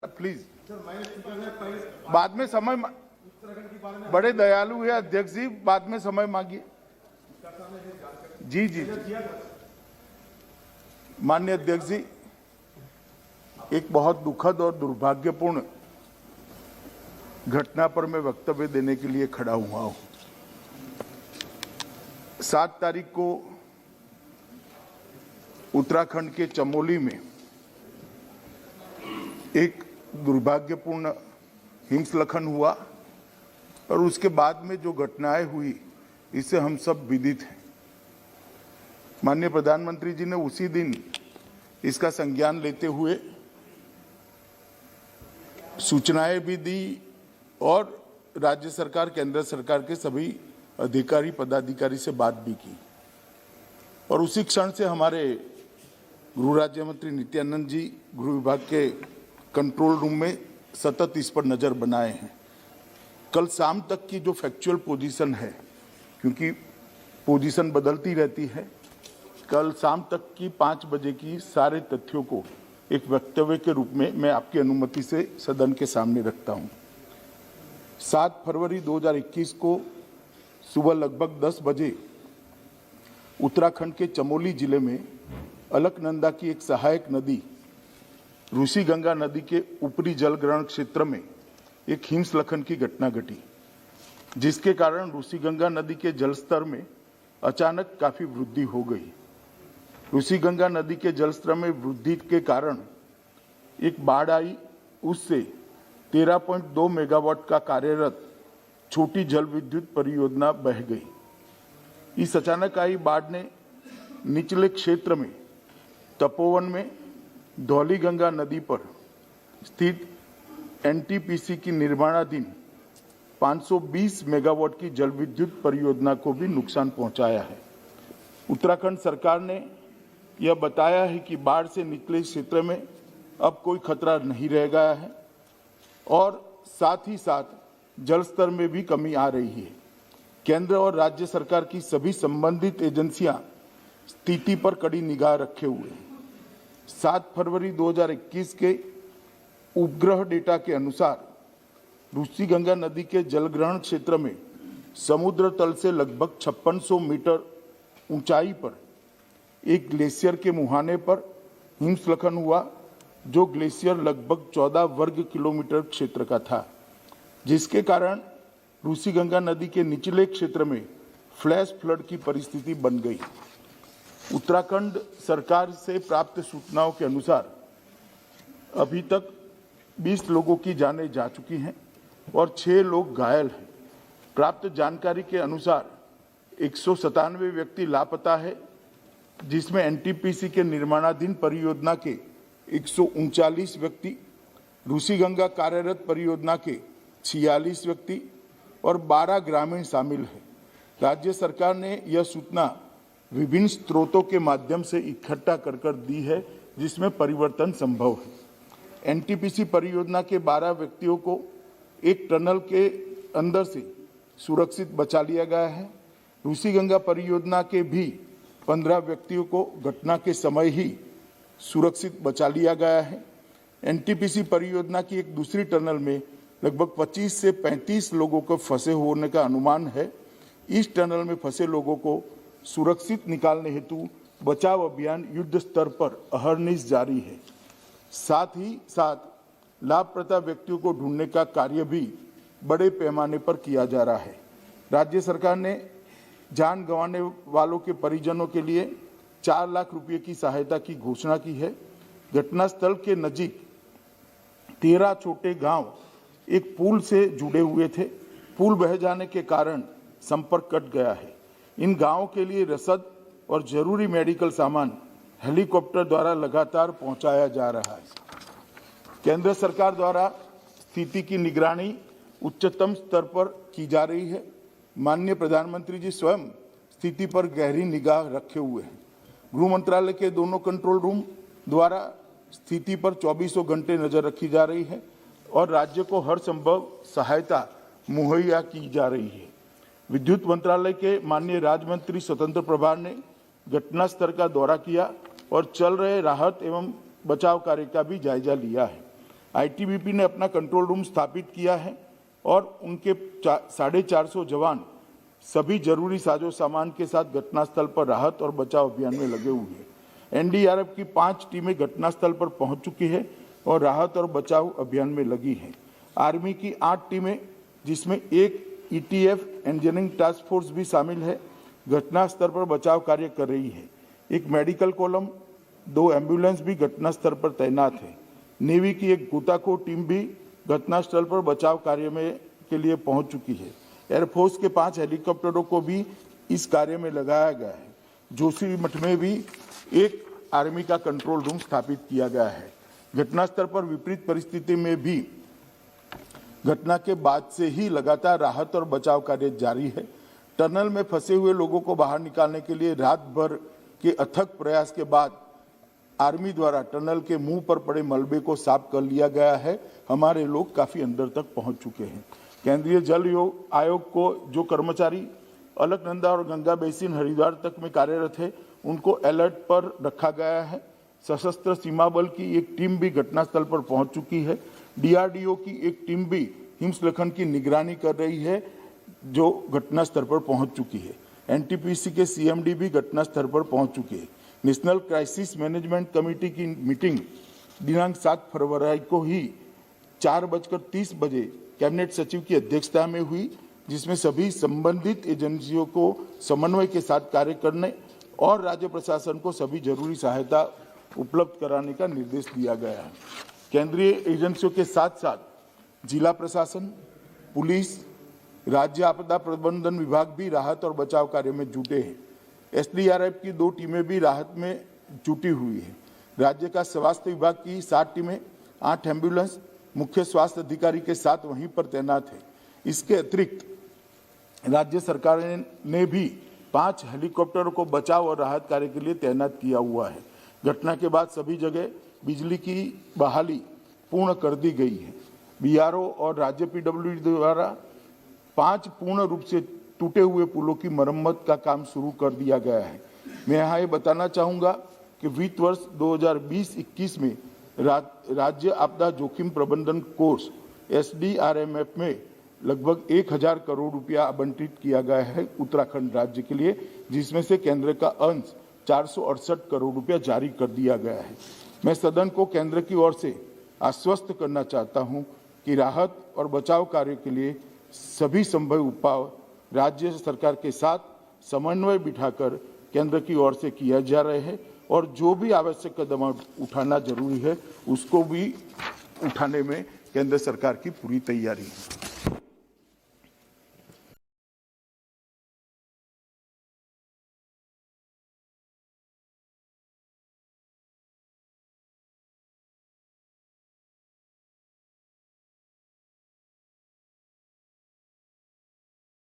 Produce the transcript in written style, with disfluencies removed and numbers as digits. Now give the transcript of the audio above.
Please बाद में समय बड़े दयालु है अध्यक्ष जी, बाद में समय मांगिए। जी जी जी माननीय अध्यक्ष जी, एक बहुत दुखद और दुर्भाग्यपूर्ण घटना पर मैं वक्तव्य देने के लिए खड़ा हुआ हूं। 7 तारीख को उत्तराखंड के चमोली में एक दुर्भाग्यपूर्ण हिंसलखन हुआ और उसके बाद में जो घटनाएं हुई इससे हम सब विदित हैं। माननीय प्रधानमंत्री जी ने उसी दिन इसका संज्ञान लेते हुए सूचनाएं भी दी और राज्य सरकार, केंद्र सरकार के सभी अधिकारी पदाधिकारी से बात भी की और उसी क्षण से हमारे गृह राज्य मंत्री नित्यानंद जी गृह विभाग के कंट्रोल रूम में सतत इस पर नजर बनाए हैं। कल शाम तक की जो फैक्चुअल पोजीशन है, क्योंकि पोजीशन बदलती रहती है, कल शाम तक की 5 बजे की सारे तथ्यों को एक वक्तव्य के रूप में मैं आपकी अनुमति से सदन के सामने रखता हूं। 7 फरवरी 2021 को सुबह लगभग 10 बजे उत्तराखंड के चमोली जिले में अलकनंदा की एक सहायक नदी ऋषि गंगा नदी के ऊपरी जल ग्रहण क्षेत्र में एक हिंसलखन की घटना घटी, जिसके कारण ऋषि गंगा नदी के जलस्तर में अचानक काफी वृद्धि हो गई। ऋषि गंगा नदी के जलस्तर में वृद्धि के कारण एक बाढ़ आई, उससे 13.2 मेगावाट का कार्यरत छोटी जल विद्युत परियोजना बह गई। इस अचानक आई बाढ़ ने निचले क्षेत्र में तपोवन में धौली गंगा नदी पर स्थित एनटीपीसी की निर्माणाधीन 520 मेगावाट की जल विद्युत परियोजना को भी नुकसान पहुंचाया है। उत्तराखंड सरकार ने यह बताया है कि बाढ़ से निचले क्षेत्र में अब कोई खतरा नहीं रह गया है और साथ ही साथ जल स्तर में भी कमी आ रही है। केंद्र और राज्य सरकार की सभी संबंधित एजेंसियां स्थिति पर कड़ी निगाह रखे हुए हैं। 7 फरवरी 2021 के उपग्रह डेटा के अनुसार ऋषि गंगा नदी के जलग्रहण क्षेत्र में समुद्र तल से लगभग 5600 मीटर ऊंचाई पर एक ग्लेशियर के मुहाने पर हिमस्खलन हुआ, जो ग्लेशियर लगभग 14 वर्ग किलोमीटर क्षेत्र का था, जिसके कारण ऋषि गंगा नदी के निचले क्षेत्र में फ्लैश फ्लड की परिस्थिति बन गई। उत्तराखंड सरकार से प्राप्त सूचनाओं के अनुसार अभी तक 20 लोगों की जानें जा चुकी हैं और 6 लोग घायल हैं। प्राप्त जानकारी के अनुसार 197 व्यक्ति लापता है, जिसमें एनटीपीसी के निर्माणाधीन परियोजना के 139 व्यक्ति, ऋषि गंगा कार्यरत परियोजना के 46 व्यक्ति और 12 ग्रामीण शामिल हैं। राज्य सरकार ने यह सूचना विभिन्न स्रोतों के माध्यम से इकट्ठा कर दी है, जिसमें परिवर्तन संभव है। एनटीपीसी परियोजना के 12 व्यक्तियों को एक टनल के अंदर से सुरक्षित बचा लिया गया है। ऋषि गंगा परियोजना के भी 15 व्यक्तियों को घटना के समय ही सुरक्षित बचा लिया गया है। एनटीपीसी परियोजना की एक दूसरी टनल में लगभग 25 से 35 लोगों को फंसे होने का अनुमान है। इस टनल में फंसे लोगों को सुरक्षित निकालने हेतु बचाव अभियान युद्ध स्तर पर अहरनिश जारी है। साथ ही साथ लापता व्यक्तियों को ढूंढने का कार्य भी बड़े पैमाने पर किया जा रहा है। राज्य सरकार ने जान गंवाने वालों के परिजनों के लिए 4 लाख रुपए की सहायता की घोषणा की है। घटनास्थल के नजीक 13 छोटे गांव एक पुल से जुड़े हुए थे। पुल बह जाने के कारण संपर्क कट गया है। इन गांवों के लिए रसद और जरूरी मेडिकल सामान हेलीकॉप्टर द्वारा लगातार पहुंचाया जा रहा है। केंद्र सरकार द्वारा स्थिति की निगरानी उच्चतम स्तर पर की जा रही है। माननीय प्रधानमंत्री जी स्वयं स्थिति पर गहरी निगाह रखे हुए हैं। गृह मंत्रालय के दोनों कंट्रोल रूम द्वारा स्थिति पर 24 घंटे नजर रखी जा रही है और राज्य को हर संभव सहायता मुहैया की जा रही है। विद्युत मंत्रालय के माननीय राज्य मंत्री स्वतंत्र प्रभार ने घटनास्थल का दौरा किया और चल रहे राहत एवं बचाव कार्य का भी जायजा लिया है। आईटीबीपी ने अपना कंट्रोल रूम स्थापित किया है और उनके 450 जवान सभी जरूरी साजो सामान के साथ घटनास्थल पर राहत और बचाव अभियान में लगे हुए हैं। एनडीआरएफ की 5 टीमें घटनास्थल पर पहुंच चुकी है और राहत और बचाव अभियान में लगी हैं। आर्मी की 8 टीमें, जिसमें एक ईटीएफ इंजीनियरिंग टास्क फोर्स भी शामिल है, घटनास्थल पर बचाव कार्य कर रही है। एक मेडिकल कॉलम, 2 एम्बुलेंस भी घटनास्थल पर तैनात है। नेवी की एक गोताखोर टीम भी घटनास्थल पर बचाव कार्य में के लिए पहुंच चुकी है। एयरफोर्स के 5 हेलीकॉप्टरों को भी इस कार्य में लगाया गया है। जोशीमठ में भी एक आर्मी का कंट्रोल रूम स्थापित किया गया है। घटनास्थल पर विपरीत परिस्थिति में भी घटना के बाद से ही लगातार राहत और बचाव कार्य जारी है। टनल में फंसे हुए लोगों को बाहर निकालने के लिए रात भर के अथक प्रयास के बाद आर्मी द्वारा टनल के मुंह पर पड़े मलबे को साफ कर लिया गया है। हमारे लोग काफी अंदर तक पहुंच चुके हैं। केंद्रीय जल आयोग को जो कर्मचारी अलकनंदा और गंगा बेसिन हरिद्वार तक में कार्यरत है, उनको अलर्ट पर रखा गया है। सशस्त्र सीमा बल की एक टीम भी घटनास्थल पर पहुंच चुकी है। डीआरडीओ की एक टीम भी हिमस्खलन की निगरानी कर रही है, जो घटनास्थल पर पहुंच चुकी है। एनटीपीसी के सीएमडी भी घटनास्थल पर पहुंच चुके हैं। नेशनल क्राइसिस मैनेजमेंट कमेटी की मीटिंग दिनांक 7 फरवरी को ही 4:30 बजे कैबिनेट सचिव की अध्यक्षता में हुई, जिसमें सभी संबंधित एजेंसियों को समन्वय के साथ कार्य करने और राज्य प्रशासन को सभी जरूरी सहायता उपलब्ध कराने का निर्देश दिया गया है। केंद्रीय एजेंसियों के साथ साथ जिला प्रशासन, पुलिस, राज्य आपदा प्रबंधन विभाग भी राहत और बचाव कार्य में जुटे हैं। एसडीआरएफ की 2 टीमें भी राहत में जुटी हुई है। राज्य का स्वास्थ्य विभाग की 7 टीमें, 8 एम्बुलेंस, मुख्य स्वास्थ्य अधिकारी के साथ वहीं पर तैनात है। इसके अतिरिक्त राज्य सरकार ने भी 5 हेलीकॉप्टरों को बचाव और राहत कार्य के लिए तैनात किया हुआ है। घटना के बाद सभी जगह बिजली की बहाली पूर्ण कर दी गई है। बीआरओ और राज्य पीडब्ल्यूडी द्वारा 5 पूर्ण रूप से टूटे हुए पुलों की मरम्मत का काम शुरू कर दिया गया है। मैं यहाँ ये बताना चाहूँगा कि वित्त वर्ष 2020-21 में राज्य आपदा जोखिम प्रबंधन कोर्स SDRMF में लगभग 1000 करोड़ रुपया आवंटित किया गया है उत्तराखंड राज्य के लिए, जिसमें से केंद्र का अंश 468 करोड़ रुपया जारी कर दिया गया है। मैं सदन को केंद्र की ओर से आश्वस्त करना चाहता हूं कि राहत और बचाव कार्य के लिए सभी संभव उपाय राज्य सरकार के साथ समन्वय बिठाकर केंद्र की ओर से किया जा रहे हैं और जो भी आवश्यक कदम उठाना जरूरी है उसको भी उठाने में केंद्र सरकार की पूरी तैयारी है।